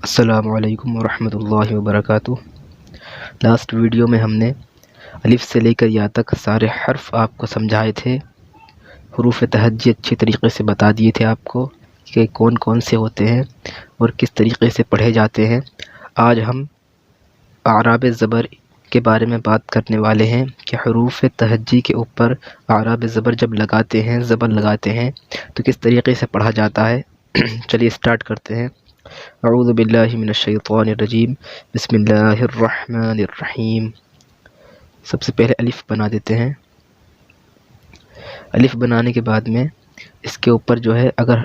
السلام علیکم ورحمۃ اللہ وبرکاتہ۔ لاسٹ ویڈیو میں ہم نے الف سے لے کر یا تک سارے حرف آپ کو سمجھائے تھے، حروف تہجی اچھی طریقے سے بتا دیے تھے آپ کو کہ کون کون سے ہوتے ہیں اور کس طریقے سے پڑھے جاتے ہیں۔ آج ہم اعراب زبر کے بارے میں بات کرنے والے ہیں کہ حروف تہجی کے اوپر اعراب زبر جب لگاتے ہیں، زبر لگاتے ہیں تو کس طریقے سے پڑھا جاتا ہے۔ چلیے اسٹارٹ کرتے ہیں۔ اعوذ باللہ من الشیطان الرجیم، بسم اللہ الرحمن الرحیم۔ سب سے پہلے الف بنا دیتے ہیں۔ الف بنانے کے بعد میں اس کے اوپر جو ہے اگر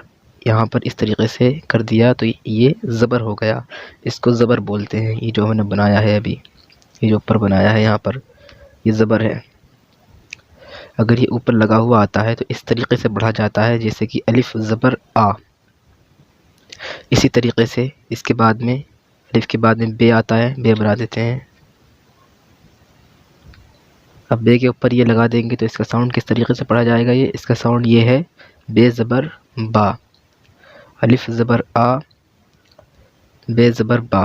یہاں پر اس طریقے سے کر دیا تو یہ زبر ہو گیا، اس کو زبر بولتے ہیں۔ یہ جو ہم نے بنایا ہے ابھی، یہ جو اوپر بنایا ہے یہاں پر، یہ زبر ہے۔ اگر یہ اوپر لگا ہوا آتا ہے تو اس طریقے سے پڑھا جاتا ہے جیسے کہ الف زبر آ۔ اسی طریقے سے اس کے بعد میں الف کے بعد میں بے آتا ہے، بے بنا دیتے ہیں۔ اب بے کے اوپر یہ لگا دیں گے تو اس کا ساؤنڈ کس طریقے سے پڑھا جائے گا۔ یہ اس کا ساؤنڈ یہ ہے بے زبر با، الف زبر آ، بے زبر با۔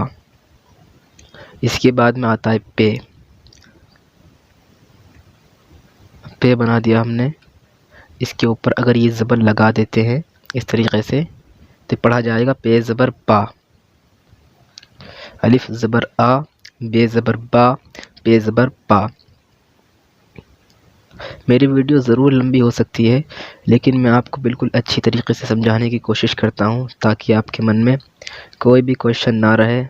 اس کے بعد میں آتا ہے پے، پے بنا دیا ہم نے۔ اس کے اوپر اگر یہ زبر لگا دیتے ہیں اس طریقے سے تو پڑھا جائے گا پے زبر با، الف زبر آ، بے زبر با، پے زبر پا۔ میری ویڈیو ضرور لمبی ہو سکتی ہے لیکن میں آپ کو بالکل اچھی طریقے سے سمجھانے کی کوشش کرتا ہوں تاکہ آپ کے من میں کوئی بھی کویشچن نہ رہے،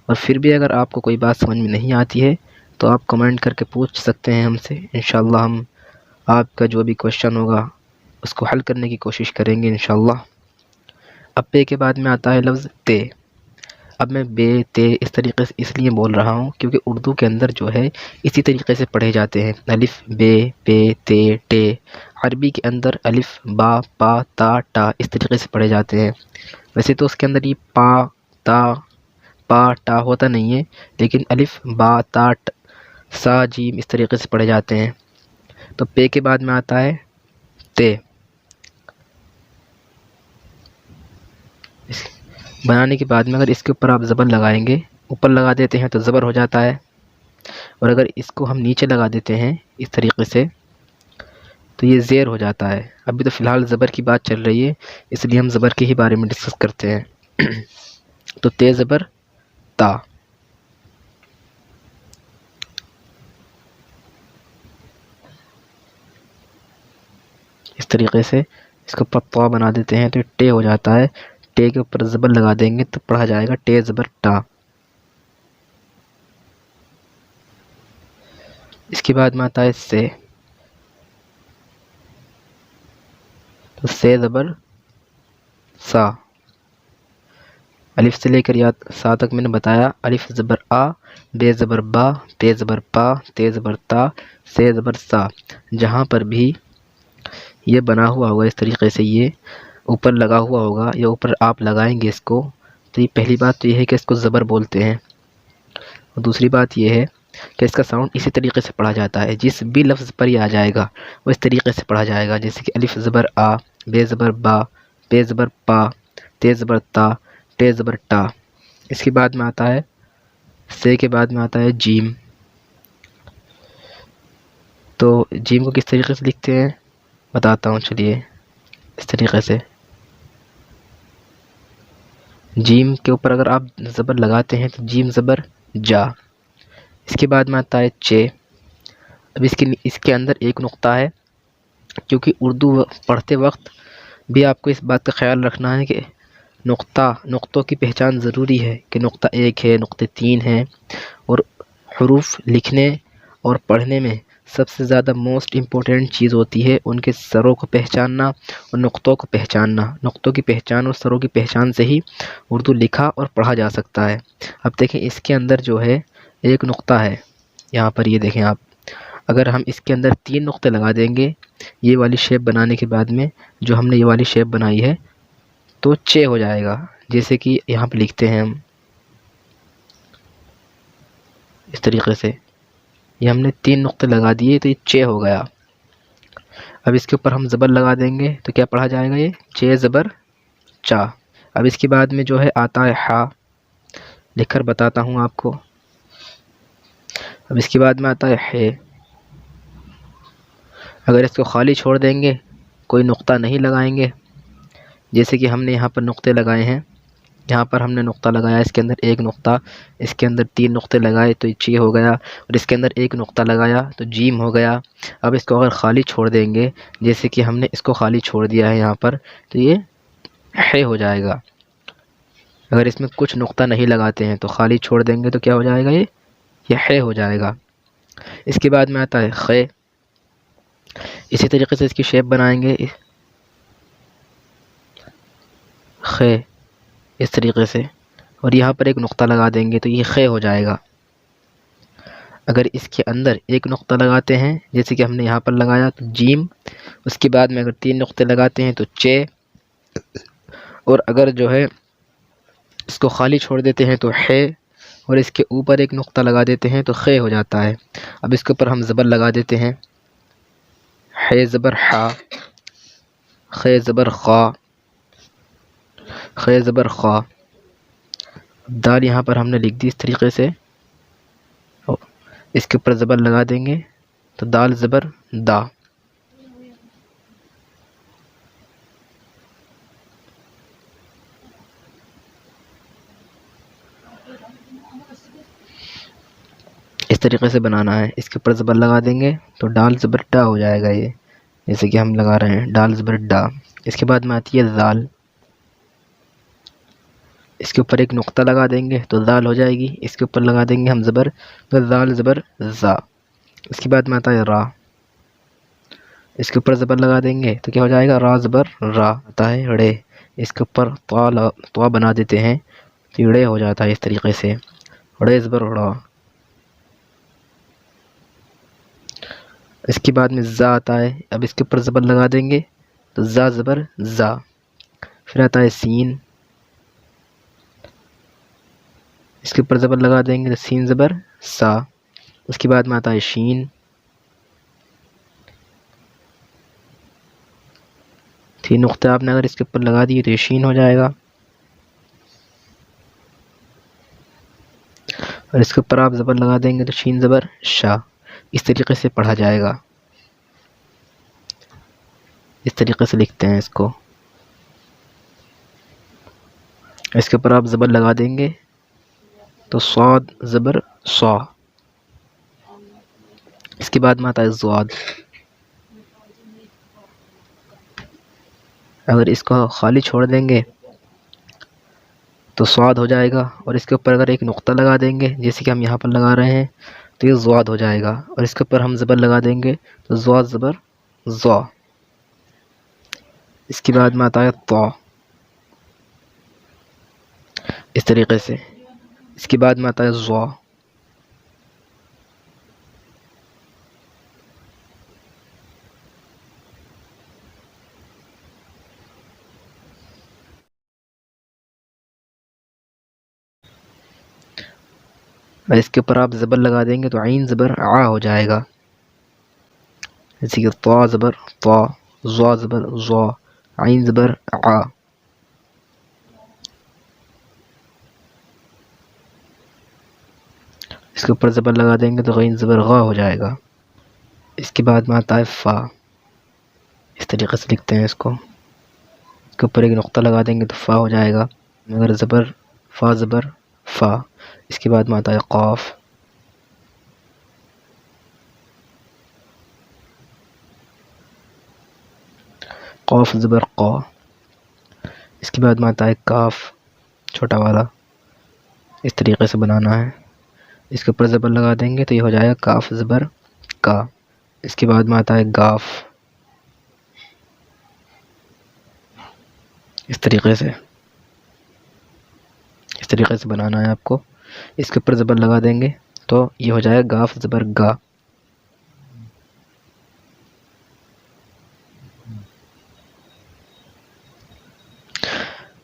اور پھر بھی اگر آپ کو کوئی بات سمجھ میں نہیں آتی ہے تو آپ کمنٹ کر کے پوچھ سکتے ہیں ہم سے۔ انشاءاللہ ہم آپ کا جو بھی کویشچن ہوگا اس کو حل کرنے کی کوشش کریں گے انشاءاللہ۔ اب پے کے بعد میں آتا ہے لفظ تے۔ اب میں بے تے اس طریقے سے اس لیے بول رہا ہوں کیونکہ اردو کے اندر جو ہے اسی طریقے سے پڑھے جاتے ہیں، الف بے پے تے ٹے۔ عربی کے اندر الف با پا تا ٹا اس طریقے سے پڑھے جاتے ہیں۔ ویسے تو اس کے اندر یہ پا تا پا ٹا ہوتا نہیں ہے، لیکن الف با تا سا جیم اس طریقے سے پڑھے جاتے ہیں۔ تو پے کے بعد میں آتا ہے تے۔ بنانے کے بعد میں اگر اس کے اوپر آپ زبر لگائیں گے، اوپر لگا دیتے ہیں تو زبر ہو جاتا ہے، اور اگر اس کو ہم نیچے لگا دیتے ہیں اس طریقے سے تو یہ زیر ہو جاتا ہے۔ ابھی تو فی الحال زبر کی بات چل رہی ہے اس لیے ہم زبر کے ہی بارے میں ڈسکس کرتے ہیں۔ تو تے زبر تا، اس طریقے سے اس کو پا بنا دیتے ہیں تو ٹے ہو جاتا ہے۔ ٹے کے اوپر زبر لگا دیں گے تو پڑھا جائے گا ٹے زبر ٹا۔ اس کے بعد میں آتا ہے سے، تو سے زبر سا، الف سے لے کر یا سا تک میں نے بتایا۔ الف زبر آ، بے زبر با، پے زبر پا، تے زبر تا، سے زبر سا۔ جہاں پر بھی یہ بنا ہوا ہوگا اس طریقے سے، یہ اوپر لگا ہوا ہوگا یا اوپر آپ لگائیں گے اس کو، تو یہ پہلی بات تو یہ ہے کہ اس کو زبر بولتے ہیں، اور دوسری بات یہ ہے کہ اس کا ساؤنڈ اسی طریقے سے پڑھا جاتا ہے۔ جس بھی لفظ پر یہ آ جائے گا وہ اس طریقے سے پڑھا جائے گا، جیسے کہ الف زبر آ، بے زبر با، پے زبر پا، تے زبر تا، ٹے زبر ٹا۔ اس کے بعد میں آتا ہے سے کے بعد میں آتا ہے جیم۔ تو جیم کو کس طریقے سے لکھتے ہیں بتاتا ہوں، چلیے اس طریقے سے۔ جیم کے اوپر اگر آپ زبر لگاتے ہیں تو جیم زبر جا۔ اس کے بعد میں آتا ہے چے۔ اب اس کے اندر ایک نقطہ ہے، کیونکہ اردو پڑھتے وقت بھی آپ کو اس بات کا خیال رکھنا ہے کہ نقطوں کی پہچان ضروری ہے کہ نقطہ ایک ہے، نقطے تین ہیں، اور حروف لکھنے اور پڑھنے میں سب سے زیادہ موسٹ امپورٹنٹ چیز ہوتی ہے ان کے سروں کو پہچاننا اور نقطوں کو پہچاننا۔ نقطوں کی پہچان اور سروں کی پہچان سے ہی اردو لکھا اور پڑھا جا سکتا ہے۔ اب دیکھیں اس کے اندر جو ہے ایک نقطہ ہے، یہاں پر یہ دیکھیں آپ، اگر ہم اس کے اندر تین نقطے لگا دیں گے یہ والی شیپ بنانے کے بعد میں، جو ہم نے یہ والی شیپ بنائی ہے، تو چے ہو جائے گا۔ جیسے کہ یہاں پہ لکھتے ہیں ہم اس طریقے سے، یہ ہم نے تین نقطے لگا دیے تو یہ چے ہو گیا۔ اب اس کے اوپر ہم زبر لگا دیں گے تو کیا پڑھا جائے گا، یہ چے زبر چا۔ اب اس کے بعد میں جو ہے آتا ہے ہا، لکھ کر بتاتا ہوں آپ کو. اب اس کے بعد میں آتا ہے ہے. اگر اس کو خالی چھوڑ دیں گے، کوئی نقطہ نہیں لگائیں گے، جیسے کہ ہم نے یہاں پر نقطے لگائے ہیں، یہاں پر ہم نے نقطہ لگایا، اس کے اندر ایک نقطہ، اس کے اندر 3 نقطے لگائے تو چی ہو گیا، اور اس کے اندر ایک نقطہ لگایا تو جیم ہو گیا. اب اس کو اگر خالی چھوڑ دیں گے، جیسے کہ ہم نے اس کو خالی چھوڑ دیا ہے یہاں پر، تو یہ ہے ہو جائے گا. اگر اس میں کچھ نقطہ نہیں لگاتے ہیں تو خالی چھوڑ دیں گے تو کیا ہو جائے گا، یہ ہے ہو جائے گا. اس کے بعد میں آتا ہے خے. اسی طریقے سے اس کی شیپ بنائیں گے خے اس طریقے سے، اور یہاں پر ایک نقطہ لگا دیں گے تو یہ خے ہو جائے گا. اگر اس کے اندر ایک نقطہ لگاتے ہیں، جیسے کہ ہم نے یہاں پر لگایا تو جیم، اس کے بعد میں اگر 3 نقطے لگاتے ہیں تو چے، اور اگر جو ہے اس کو خالی چھوڑ دیتے ہیں تو ہے، اور اس کے اوپر ایک نقطہ لگا دیتے ہیں تو خے ہو جاتا ہے. اب اس کے اوپر ہم زبر لگا دیتے ہیں، ہے زبر ہا، خے زبر خا، خے زبر خا. دال یہاں پر ہم نے لکھ دی اس طریقے سے، اس کے اوپر زبر لگا دیں گے تو دال زبر دا. اس طریقے سے بنانا ہے. اس کے اوپر زبر لگا دیں گے تو ڈال زبر ڈا ہو جائے گا، یہ جیسے کہ ہم لگا رہے ہیں ڈال زبر ڈا. اس کے بعد میں آتی ہے زال. اس کے اوپر ایک نقطہ لگا دیں گے تو زال ہو جائے گی. اس کے اوپر لگا دیں گے ہم زبر تو زال زبر زا. اس کے بعد میں آتا ہے را. اس کے اوپر زبر لگا دیں گے تو کیا ہو جائے گا، را زبر را آتا ہے ڑے. اس کے اوپر طوا بنا دیتے ہیں تو ڑے ہو جاتا ہے اس طریقے سے، ڑے زبر ڑا. اس کے بعد میں زا آتا ہے. اب اس کے اوپر زبر لگا دیں گے تو زا زبر زا. پھر آتا ہے سین. اس کے اوپر زبر لگا دیں گے تو سین زبر سا. اس کے بعد میں آتا ہے شین. تین نقطے آپ نے اگر اس کے اوپر لگا دیے تو یہ شین ہو جائے گا. اور اس کے اوپر آپ زبر لگا دیں گے تو شین زبر شا. اس طریقے سے پڑھا جائے گا. اس طریقے سے لکھتے ہیں اس کو. اس کے اوپر آپ زبر لگا دیں گے تو صاد زبر صا. اس کے بعد میں آتا ہے زواد. اگر اس کو خالی چھوڑ دیں گے تو سواد ہو جائے گا، اور اس کے اوپر اگر ایک نقطہ لگا دیں گے جیسے کہ ہم یہاں پر لگا رہے ہیں تو یہ زواد ہو جائے گا. اور اس کے اوپر ہم زبر لگا دیں گے تو زواد زبر زوا. اس کے بعد میں آتا ہے طا. اس طریقے سے. اس کے بعد میں آتا ہے زوا. اور اس کے اوپر آپ زبر لگا دیں گے تو عین زبر آ ہو جائے گا، جیسے کہ طا زبر طا، زوا زبر زوا، عین زبر آ. اس کے اوپر زبر لگا دیں گے تو غین زبر غا ہو جائے گا. اس کے بعد میں آتا ہے فا. اس طریقے سے لکھتے ہیں اس کو. اس کے اوپر ایک نقطہ لگا دیں گے تو فا ہو جائے گا. مگر زبر فا زبر فا. اس کے بعد میں آتا ہے قاف. قاف زبر قا. اس کے بعد میں آتا ہے کاف چھوٹا والا. اس طریقے سے بنانا ہے. اس کے اوپر زبر لگا دیں گے تو یہ ہو جائے گا کاف زبر کا. اس کے بعد میں آتا ہے گاف. اس طریقے سے بنانا ہے آپ کو. اس کے اوپر زبر لگا دیں گے تو یہ ہو جائے گا گاف زبر گا.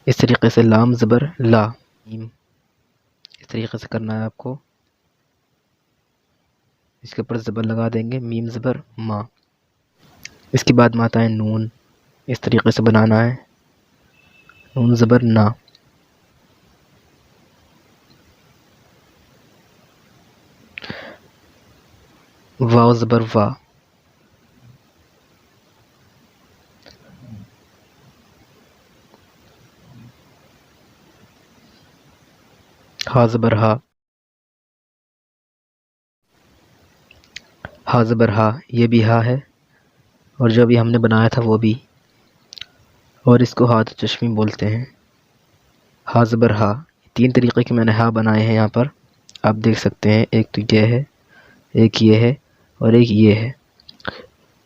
اس طریقے سے لام زبر لا. اس طریقے سے کرنا ہے آپ کو. اس کے اوپر زبر لگا دیں گے میم زبر ما. اس کے بعد میں آتا ہے نون. اس طریقے سے بنانا ہے. نون زبر نا، واو زبر وا، ہا زبر ہا، ہا زبر ہا، یہ بھی ہا ہے، اور جو بھی ہم نے بنایا تھا وہ بھی، اور اس کو ہاتھ چشمی بولتے ہیں۔ ہا زبر ہا، تین طریقے کے میں نے ہا بنائے ہیں یہاں پر، آپ دیکھ سکتے ہیں، ایک تو یہ ہے، ایک یہ ہے، اور ایک یہ ہے۔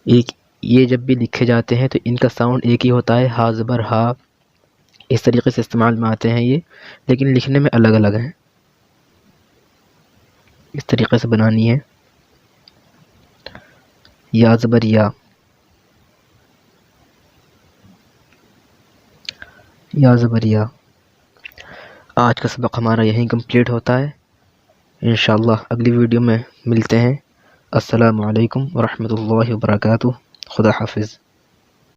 ایک یہ جب بھی لکھے جاتے ہیں تو ان کا ساؤنڈ ایک ہی ہوتا ہے، ہا زبر ہا، اس طریقے سے استعمال میں آتے ہیں یہ، لیکن لکھنے میں الگ الگ ہیں۔ اس طریقے سے بنانی ہے۔ یا زبر یا، یا زبر یا۔ آج کا سبق ہمارا یہیں کمپلیٹ ہوتا ہے، انشاءاللہ اگلی ویڈیو میں ملتے ہیں۔ السلام علیکم ورحمۃ اللہ وبرکاتہ، خدا حافظ۔